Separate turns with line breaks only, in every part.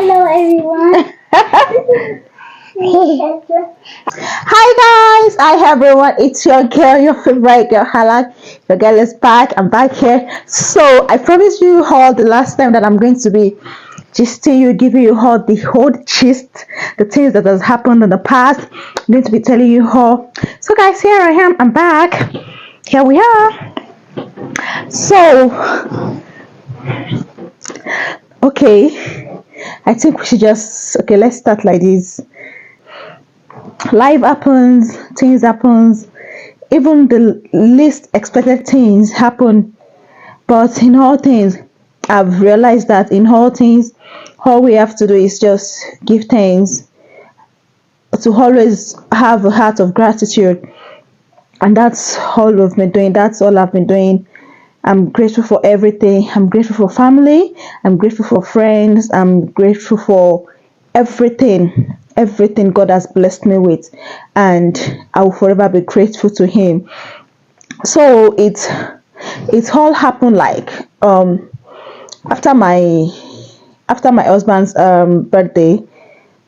Hello everyone.
Hi guys, hi everyone. It's your girl, your favorite girl, Hala. Your girl is back. I'm back here. So I promised you all the last time that I'm going to be gisting you, giving you all the whole gist, the things that has happened in the past. I'm going to be telling you all. So guys, here I am. I'm back. Here we are. So okay, I think we should just let's start like this. Life happens, things happens, even the least expected things happen. But in all things, I've realized that in all things, all we have to do is just give thanks, to always have a heart of gratitude. And that's all we've been doing. That's all I've been doing. I'm grateful for everything. I'm grateful for family. I'm grateful for friends. I'm grateful for everything God has blessed me with, and I will forever be grateful to Him. So it all happened like after my husband's birthday.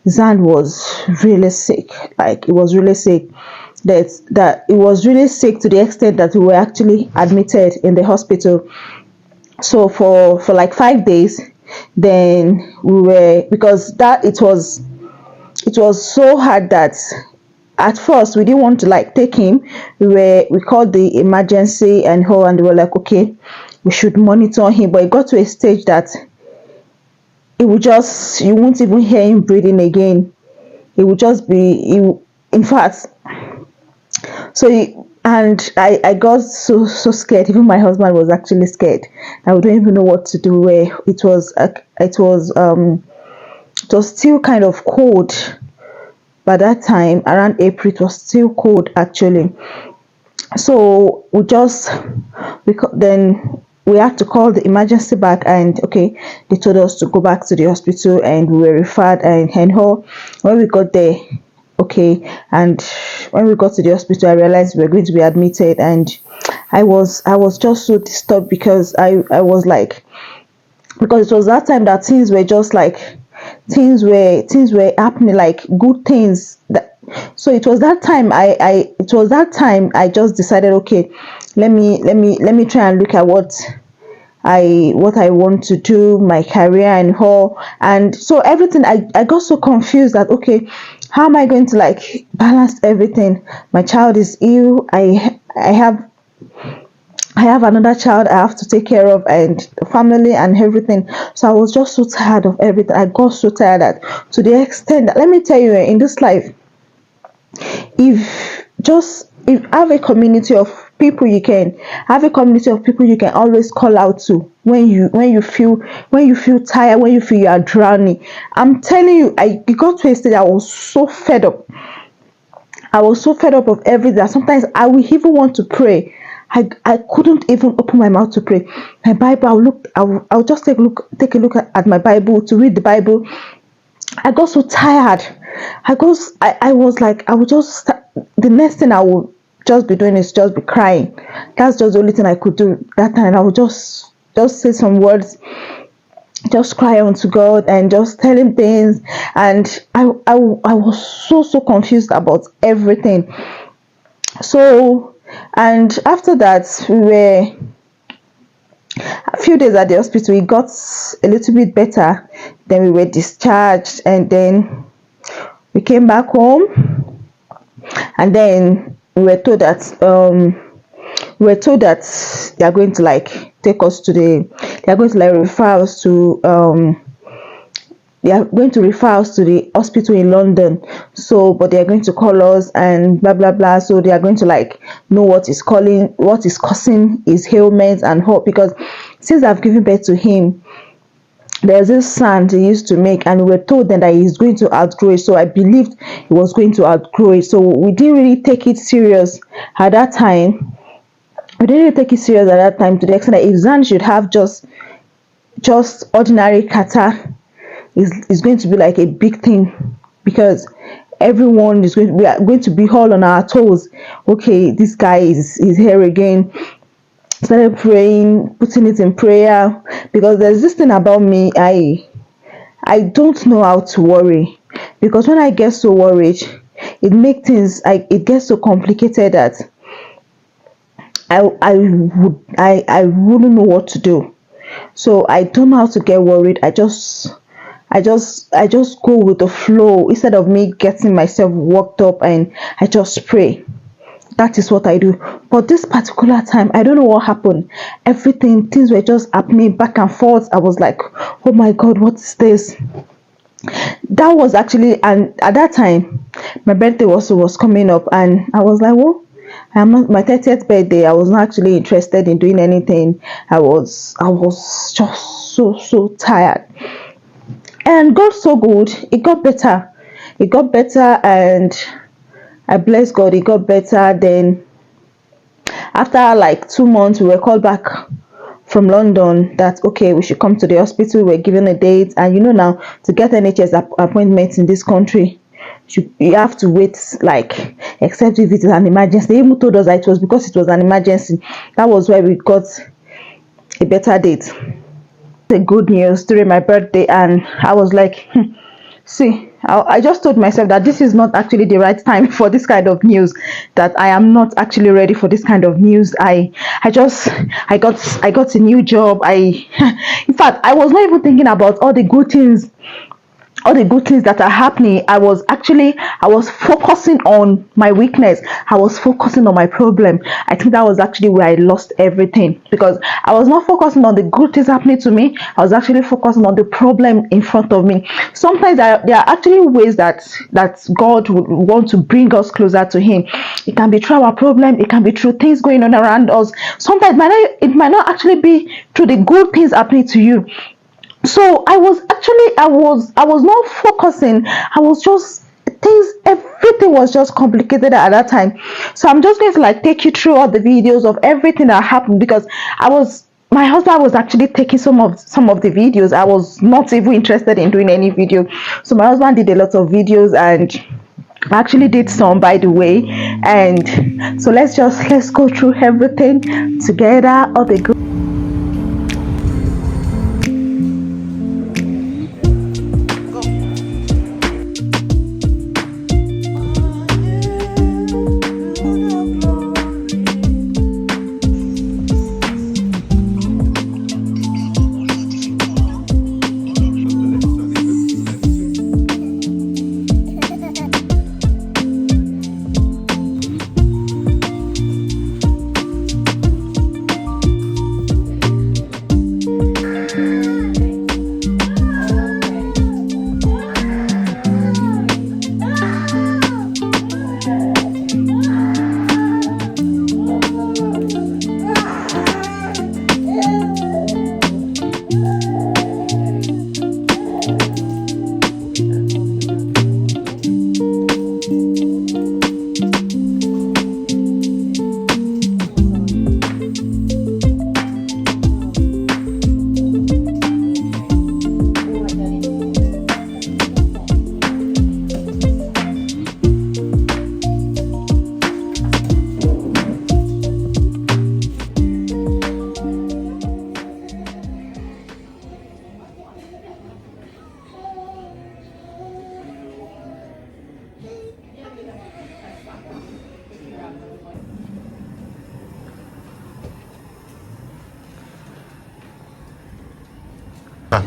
Xand was really sick. Like, he was really sick. That it was really sick to the extent that we were actually admitted in the hospital. So for like 5 days, then we were, because that it was so hard that at first we didn't want to like take him. We called the emergency and they were like, okay, we should monitor him. But it got to a stage that it would just, you won't even hear him breathing again. It would just be, in fact. So and I got so scared. Even my husband was actually scared. I wouldn't even know what to do. Where it was still kind of cold by that time. Around April, it was still cold actually. So then we had to call the emergency back, and okay, they told us to go back to the hospital, and we were referred. And when we got there, okay, and when we got to the hospital, I realized we were going to be admitted, and I was just so disturbed, because I was like, because it was that time that things were just like, things were happening, like good things. So it was that time I just decided, okay, let me try and look at what I want to do, my career and all. And so everything, I got so confused that, okay, how am I going to like balance everything? My child is ill. I have another child I have to take care of, and family and everything. So I was just so tired of everything. I got so tired that, to the extent that, let me tell you, in this life, if have a community of people, you can always call out to when you feel tired, when you feel you are drowning. I'm telling you, I got to a stage I was so fed up. I was so fed up of everything. Sometimes I will even want to pray. I couldn't even open my mouth to pray. My Bible, I'll just take a look at my Bible, to read the Bible. I got so tired. I was like, I would just, the next thing I would just be doing is just be crying. That's just the only thing I could do that time. I would just say some words, just cry unto God and just tell Him things. And I was so confused about everything. So, and after that, we were a few days at the hospital. We got a little bit better. Then we were discharged, and then we came back home. And then we were told that they are going to like take us to they are going to like refer us to they are going to refer us to the hospital in London. So, but they are going to call us and blah blah blah. So they are going to like know what is causing his ailments and hope, because since I've given birth to him, there's this sand he used to make, and we were told then that he's going to outgrow it. So I believed he was going to outgrow it. So we didn't really take it serious at that time. To the extent that if Xand should have just ordinary catarrh, is going to be like a big thing, because everyone is going, we are going to be all on our toes. Okay, this guy is here again. Started praying, putting it in prayer, because there's this thing about me. I don't know how to worry, because when I get so worried, it makes things, it gets so complicated that I wouldn't know what to do. So I don't know how to get worried. I just go with the flow instead of me getting myself worked up, and I just pray. That is what I do. But this particular time, I don't know what happened. Everything, things were just happening back and forth. I was like, oh my God, what is this? That was actually, and at that time, my birthday also was coming up, and I was like, well, I'm not my 30th birthday. I was not actually interested in doing anything. I was just so tired. And God so good. It got better. It got better, and I bless God. It got better. Then after like 2 months, we were called back from London that okay, we should come to the hospital. We were given a date, and now to get NHS appointments in this country, you have to wait, like, except if it is an emergency. They even told us that it was because it was an emergency. That was why we got a better date. The good news during my birthday, and I was like, see, I just told myself that this is not actually the right time for this kind of news, that I am not actually ready for this kind of news. I got a new job. In fact, I was not even thinking about all the good things that are happening. I was focusing on my weakness. I was focusing on my problem. I think that was actually where I lost everything, because I was not focusing on the good things happening to me. I was actually focusing on the problem in front of me. Sometimes there are actually ways that God would want to bring us closer to Him. It can be through our problem. It can be through things going on around us. Sometimes it might not actually be through the good things happening to you. So I was not focusing. I was just things Everything was just complicated at that time. So I'm just going to like take you through all the videos of everything that happened, because my husband was actually taking some of the videos. I was not even interested in doing any video. So my husband did a lot of videos, and I actually did some, by the way. And so let's go through everything together, all the good.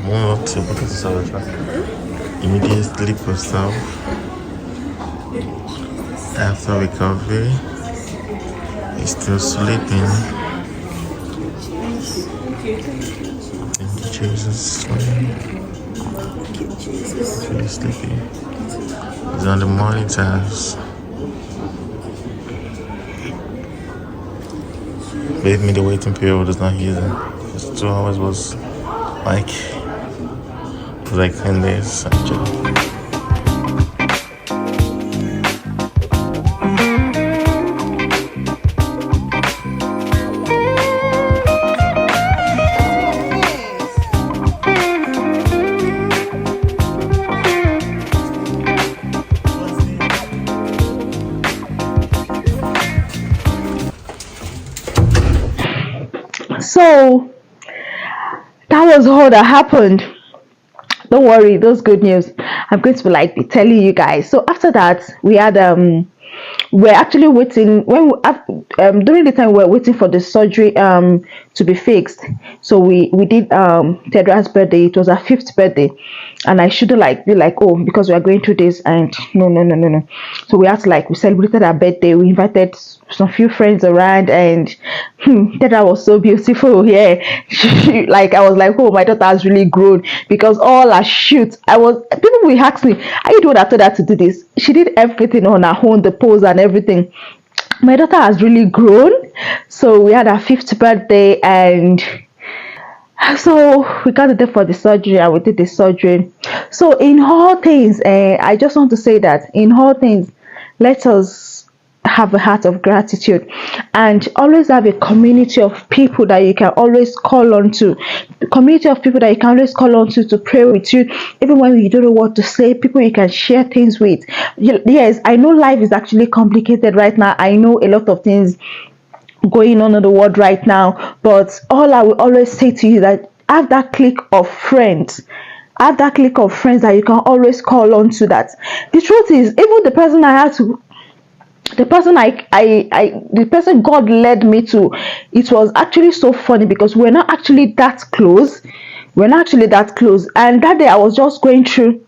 Move to immediately yourself after recovery. He's still sleeping. Thank you, Jesus. He's sleeping. He's on the monitors. Believe me, the waiting period was not easy. It's 2 hours was like 10 days actually.
So that was all that happened. Don't worry, those good news. I'm going to be like be telling you guys. So after that, we had we're actually waiting when during the time we're waiting for the surgery to be fixed. So we did Tedra's birthday. It was her fifth birthday, and I shouldn't like be like, oh, because we are going through this, and no, no, no, no, no. So we had to like we celebrated her birthday. We invited some few friends around, and Tedra was so beautiful. Yeah, like I was like, oh, my daughter has really grown because all her shoots. I was people will ask me, are you the one that told her to do this? She did everything on her own, the pose and everything. My daughter has really grown. So we had her fifth birthday, and so we got the day for the surgery, and we did the surgery. So in all things, I just want to say that in all things, let us have a heart of gratitude and always have a community of people that you can always call on to. The community of people that you can always call on to pray with you, even when you don't know what to say. People you can share things with. Yes, I know life is actually complicated right now. I know a lot of things going on in the world right now, but all I will always say to you that have that clique of friends, that you can always call on to. That the truth is, even the person I had to the person the person God led me to, it was actually so funny because we're not actually that close. And that day I was going through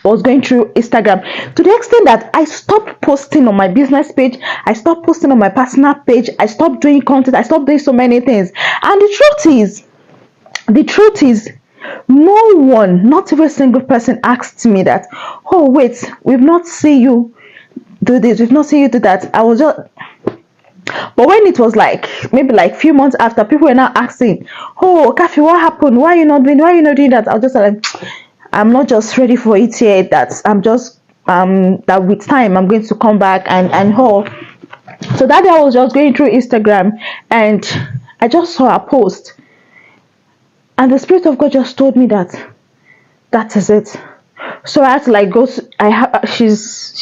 Instagram to the extent that I stopped posting on my business page, I stopped posting on my personal page, I stopped doing content, I stopped doing so many things. And the truth is, no one, not even a single person asked me that, oh wait, we've not seen you do this, we've not seen you do that. I was just But when it was like maybe like few months after, people were now asking, oh Kathy, what happened? Why are you not doing that? I was just like, I'm not just ready for it yet. That I'm just that with time I'm going to come back and all. So that day I was just going through Instagram, and I just saw a post, and the Spirit of God just told me that is it. So I had to like go to, I have she's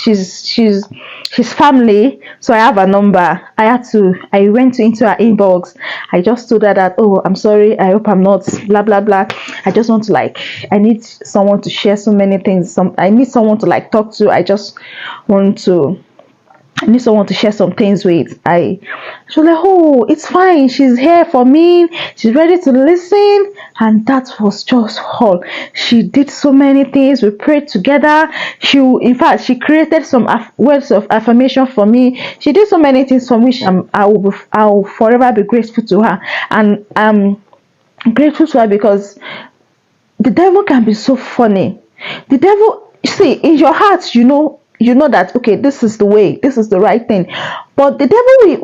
family, so I have a number. I went into her inbox. I just told her that, oh, I'm sorry, I hope I'm not blah blah blah. I just want to like, I need someone to share so many things. I need someone to like talk to. Want to I need someone to share some things with. She was like, oh, it's fine. She's here for me. She's ready to listen. And that was just all. She did so many things. We prayed together. In fact, she created some words of affirmation for me. She did so many things for which I will forever be grateful to her. And I'm grateful to her because the devil can be so funny. The devil, see, in your heart, you know that okay, this is the way, this is the right thing, but the devil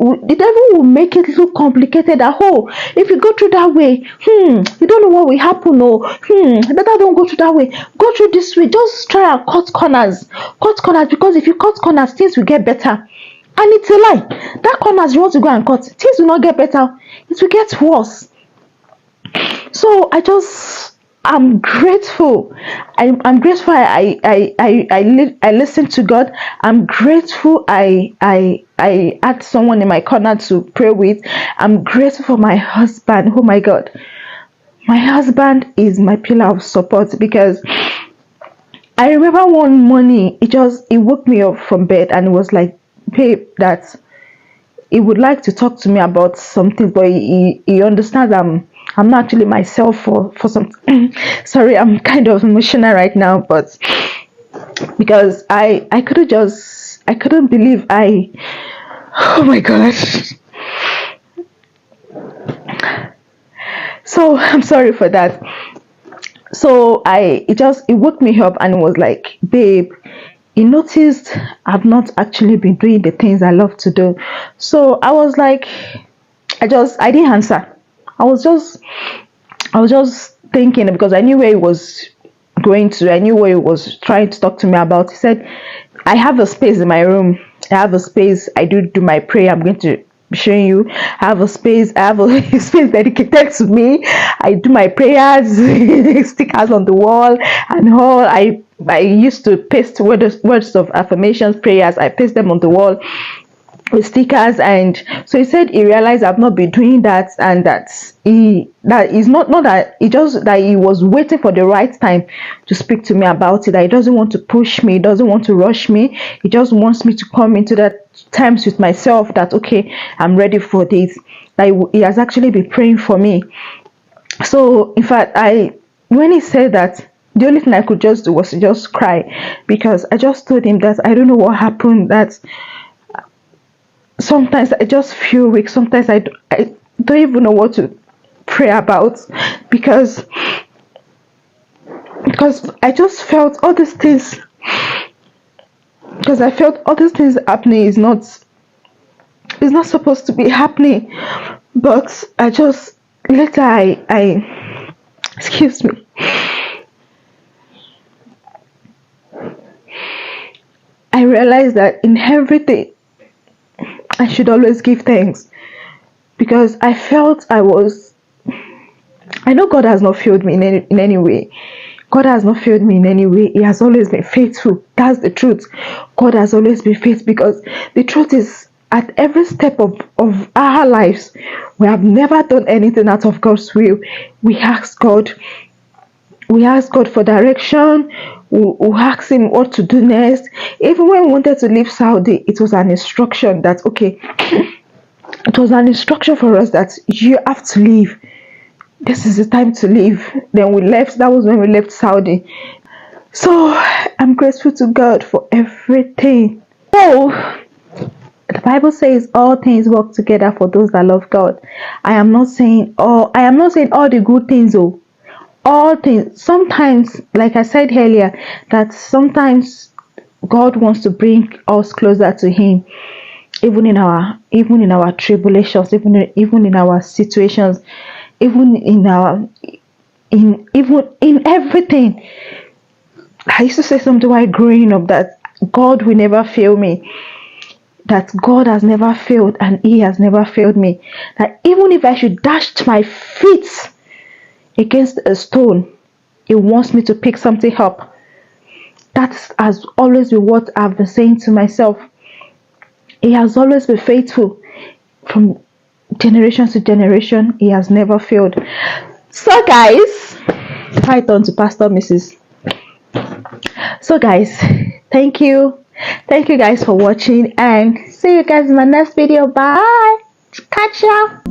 will make it look complicated. That oh, if you go through that way, you don't know what will happen. Or better don't go through that way, go through this way. Just try and cut corners, because if you cut corners, things will get better. And it's a lie. That corners you want to go and cut, things will not get better, it will get worse. So I'm grateful. I'm grateful. I listened to God. I'm grateful. I had someone in my corner to pray with. I'm grateful for my husband. Oh my God, my husband is my pillar of support, because I remember one morning it woke me up from bed and it was like, babe, that he would like to talk to me about something, but he understands I'm not actually myself for some. Sorry, I'm kind of emotional right now, but because I couldn't believe oh my gosh. So I'm sorry for that. So it woke me up and it was like, babe, he noticed I've not actually been doing the things I love to do. So I was like, I didn't answer. I was just thinking, because I knew where he was going to. I knew what he was trying to talk to me about. He said, I have a space in my room. I have a space. I do my prayer. I'm going to be showing you. I have a space space dedicated to me. I do my prayers, stickers on the wall and all. I used to paste words of affirmations, prayers. I paste them on the wall. with stickers. And so he said he realized I've not been doing that, and that is not that he just that he was waiting for the right time to speak to me about it, that he doesn't want to push me, he doesn't want to rush me, he just wants me to come into that times with myself, that okay, I'm ready for this, that he has actually been praying for me. So in fact, when he said that, the only thing I could just do was to just cry, because I just told him that I don't know what happened, that sometimes I just feel weak, sometimes I don't even know what to pray about, because I just felt all these things, because I felt all these things happening is not supposed to be happening. But I just later I excuse me, I realized that in everything I should always give thanks, because I felt I know God has not failed me in any way. God has not failed me in any way. He has always been faithful. That's the truth. God has always been faithful, because the truth is, at every step of our lives, we have never done anything out of God's will. We ask God. We ask God for direction. We ask Him what to do next. Even when we wanted to leave Saudi, it was an instruction that, okay, it was an instruction for us that you have to leave. This is the time to leave. Then we left. That was when we left Saudi. So I'm grateful to God for everything. So the Bible says all things work together for those that love God. I am not saying all the good things, oh. All things. Sometimes, like I said earlier, that sometimes God wants to bring us closer to Him, even in our tribulations, even in our situations, even in everything. I used to say something while growing up, that God will never fail me, that God has never failed and He has never failed me, that even if I should dash my feet against a stone, He wants me to pick something up. That has always been what I've been saying to myself. He has always been faithful from generation to generation. He has never failed. So guys, I turn to Pastor Mrs. So guys, thank you guys for watching, and see you guys in my next video. Bye, catch ya.